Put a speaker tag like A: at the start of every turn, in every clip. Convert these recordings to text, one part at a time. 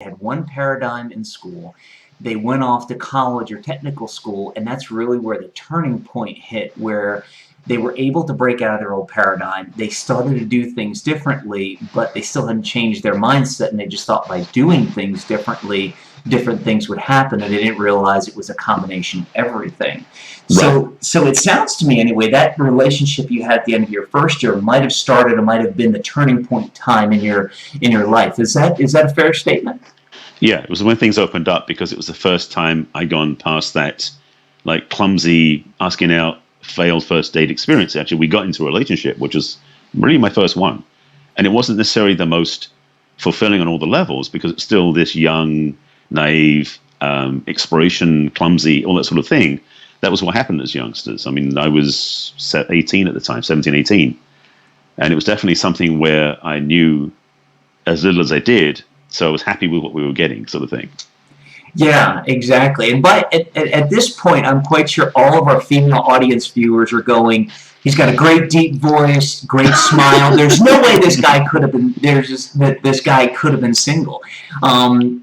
A: had one paradigm in school. They went off to college or technical school, and that's really where the turning point hit, where they were able to break out of their old paradigm. They started to do things differently, but they still hadn't changed their mindset, and they just thought by doing things differently, different things would happen, and they didn't realize it was a combination of everything.
B: Right.
A: So it sounds to me anyway, that relationship you had at the end of your first year might have started, or might have been the turning point time in your life. Is that a fair statement?
B: Yeah, it was when things opened up, because it was the first time I'd gone past that, like, clumsy asking out failed first date experience. Actually, we got into a relationship, which was really my first one, and it wasn't necessarily the most fulfilling on all the levels, because it's still this young, naive, exploration, clumsy, all that sort of thing. That was what happened as youngsters. I mean, I was 18 at the time, 17, 18, and it was definitely something where I knew as little as I did, so I was happy with what we were getting, sort of thing.
A: Yeah, exactly. And at this point, I'm quite sure all of our female audience viewers are going, he's got a great deep voice, great smile. There's no way this guy could have been, this guy could have been single.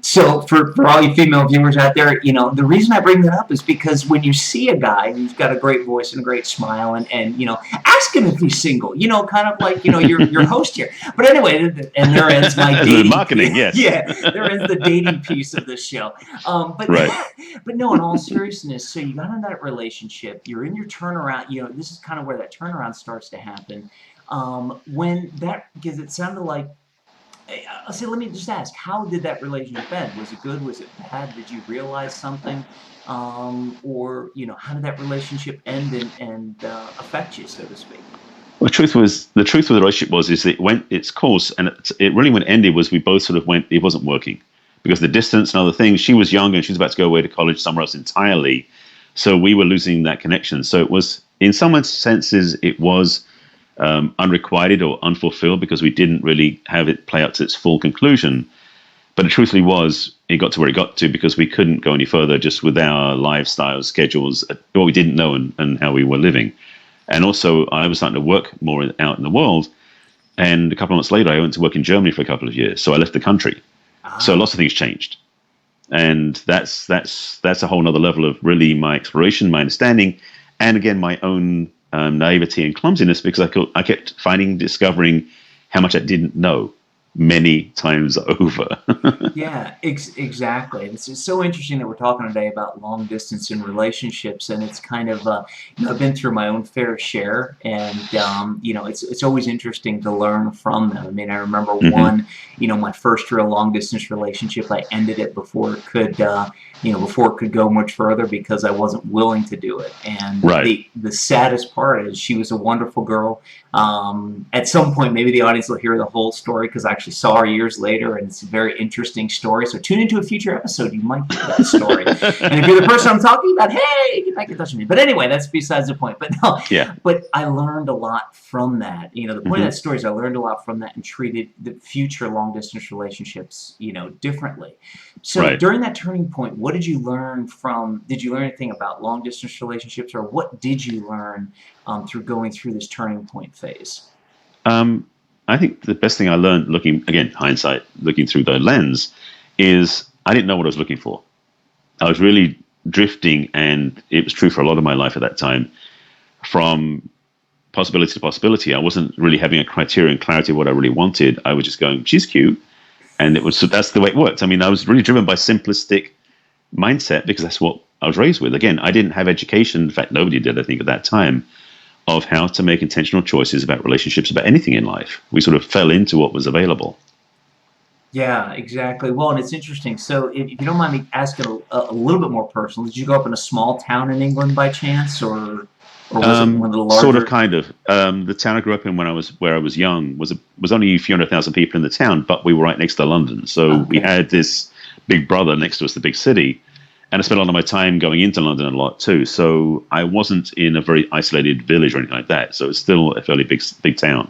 A: So for all you female viewers out there, the reason I bring that up is because when you see a guy who's got a great voice and a great smile, and ask him if he's single, kind of like, your host here. But anyway, and there ends my dating.
B: Marketing, yes.
A: Yeah, there ends the dating piece of this show.
B: Right.
A: But no, in all seriousness, so you got in that relationship, you're in your turnaround, this is kind of where that turnaround starts to happen. Because it sounded like, let me just ask, how did that relationship end? Was it good? Was it bad? Did you realize something? Or, how did that relationship end and affect you, so to speak?
B: Well, the truth with the relationship is it went its course, and it really, when it ended, was we both sort of went, it wasn't working. Because the distance and other things, she was young and she was about to go away to college somewhere else entirely. So we were losing that connection. So it was, in some senses, it was unrequited or unfulfilled, because we didn't really have it play out to its full conclusion. But it truthfully was, it got to where it got to because we couldn't go any further just with our lifestyles, schedules, what we didn't know, and how we were living. And also, I was starting to work more out in the world. And a couple of months later, I went to work in Germany for a couple of years. So I left the country. So lots of things changed, and that's a whole nother level of really my exploration, my understanding, and again my own naivety and clumsiness, because I kept discovering how much I didn't know many times over.
A: Yeah, exactly. It's so interesting that we're talking today about long distance in relationships, and it's kind of I've been through my own fair share, and it's always interesting to learn from them. I mean, I remember one, my first real long distance relationship. I ended it before it could go much further, because I wasn't willing to do it. And
B: right.
A: the saddest part is, she was a wonderful girl. At some point, maybe the audience will hear the whole story, because I actually saw her years later, and it's a very interesting story. So tune into a future episode, you might hear that story. And if you're the person I'm talking about, hey, get back in touch with me. But anyway, that's besides the point. But no,
B: yeah.
A: But I learned a lot from that. The point of that story is I learned a lot from that and treated the future long distance relationships, differently. So during that turning point, what did you learn from? Did you learn anything about long distance relationships, or what did you learn through going through this turning point phase?
B: I think the best thing I learned, looking, again, hindsight, looking through the lens, is I didn't know what I was looking for. I was really drifting, and it was true for a lot of my life at that time, from possibility to possibility. I wasn't really having a criteria and clarity of what I really wanted. I was just going, she's cute. And that's the way it worked. I mean, I was really driven by simplistic mindset, because that's what I was raised with. Again, I didn't have education. In fact, nobody did, I think, at that time, of how to make intentional choices about relationships, about anything in life. We sort of fell into what was available.
A: Yeah, exactly. Well, and it's interesting. So if you don't mind me asking a little bit more personal, did you grow up in a small town in England by chance, or was it one of the larger?
B: Sort of, kind of. The town I grew up in where I was young was only a few 100,000 people in the town, but we were right next to London. So we had this big brother next to us, the big city. And I spent a lot of my time going into London a lot too. So I wasn't in a very isolated village or anything like that. So it's still a fairly big town.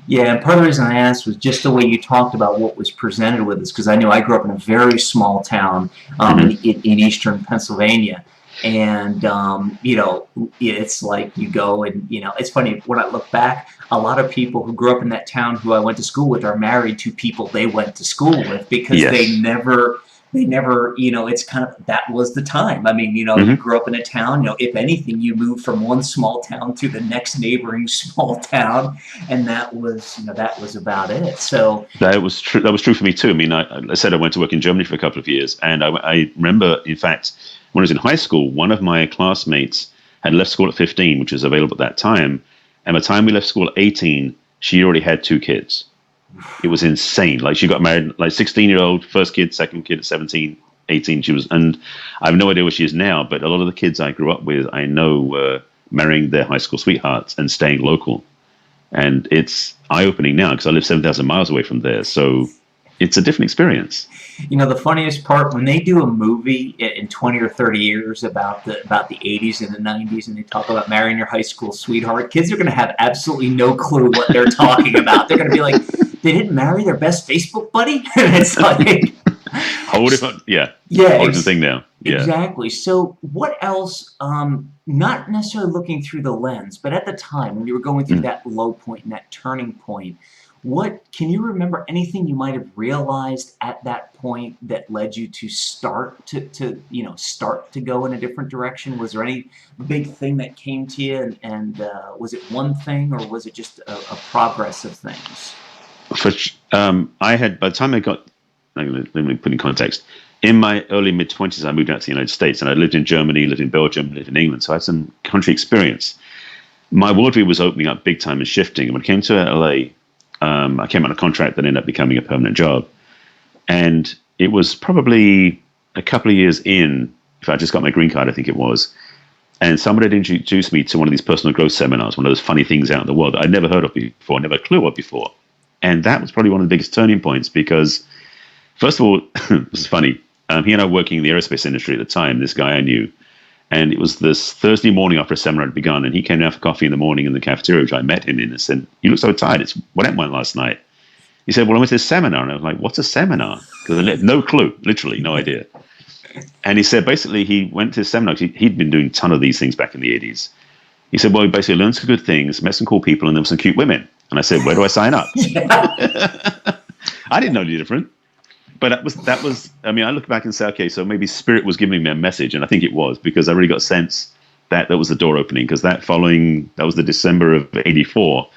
A: Yeah, and part of the reason I asked was just the way you talked about what was presented with us, because I knew I grew up in a very small town in eastern Pennsylvania. And, it's like you go and, it's funny when I look back, a lot of people who grew up in that town who I went to school with are married to people they went to school with because
B: Yes.
A: they never, it's kind of, that was the time. I mean, you
B: Hmm.
A: grew up in a town, if anything, you moved from one small town to the next neighboring small town. And that was about it. So,
B: That was true. That was true for me too. I mean, I said I went to work in Germany for a couple of years, and I remember, in fact, when I was in high school, one of my classmates had left school at 15, which was available at that time. And by the time we left school at 18, she already had 2 kids. It was insane. Like she got married, like 16-year-old, first kid, second kid at 17, 18. She was, and I have no idea where she is now. But a lot of the kids I grew up with, I know were marrying their high school sweethearts and staying local. And it's eye-opening now because I live 7,000 miles away from there. So it's a different experience.
A: the funniest part when they do a movie in 20 or 30 years about the 80s and the 90s, and they talk about marrying your high school sweetheart, kids are going to have absolutely no clue what they're talking about. They're going to be like, they didn't marry their best Facebook buddy? And it's like,
B: Whole different, yeah,
A: yeah,
B: whole different thing now. Yeah.
A: exactly. So what else, not necessarily looking through the lens, but at the time when you were going through
B: Mm.
A: that low point and that turning point, what can you remember anything you might have realized at that point that led you to start to go in a different direction? Was there any big thing that came to you, and was it one thing, or was it just a progress of things?
B: I had, by the time I got, let me put in context. In my early mid 20s, I moved out to the United States, and I lived in Germany, lived in Belgium, lived in England. So I had some country experience. My worldview was opening up big time and shifting. And when it came to LA, I came on a contract that ended up becoming a permanent job. And it was probably a couple of years in, if I just got my green card, I think it was. And somebody had introduced me to one of these personal growth seminars, one of those funny things out in the world that I'd never heard of before, never a clue of before. And that was probably one of the biggest turning points because, first of all, it was funny. He and I were working in the aerospace industry at the time, this guy I knew. And it was this Thursday morning after a seminar had begun, and he came down for coffee in the morning in the cafeteria, which I met him in, and said, "You look so tired. It's what happened last night?" He said, "Well, I went to this seminar." And I was like, "What's a seminar?" Because I had no clue, literally, no idea. And he said, basically, he went to this seminar. He'd been doing a ton of these things back in the 80s. He said, well, he basically learned some good things, met some cool people, and there were some cute women. And I said, where do I sign up?
A: Yeah.
B: I didn't know any different. But that was. I mean, I look back and say, okay, so maybe Spirit was giving me a message, and I think it was because I really got a sense that that was the door opening. Because that was the December of '84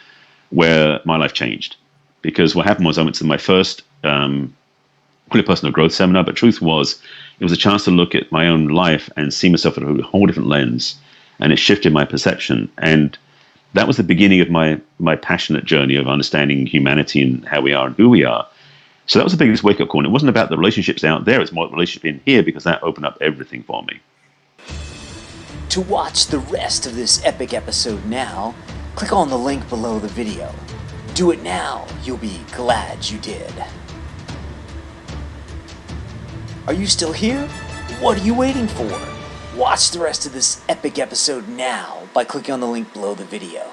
B: where my life changed. Because what happened was I went to my first personal growth seminar, but truth was, it was a chance to look at my own life and see myself through a whole different lens, and it shifted my perception. And that was the beginning of my passionate journey of understanding humanity and how we are and who we are. So that was the biggest wake-up call. And it wasn't about the relationships out there, it's more the relationship in here, because that opened up everything for me.
C: To watch the rest of this epic episode now, click on the link below the video. Do it now, you'll be glad you did. Are you still here? What are you waiting for? Watch the rest of this epic episode now by clicking on the link below the video.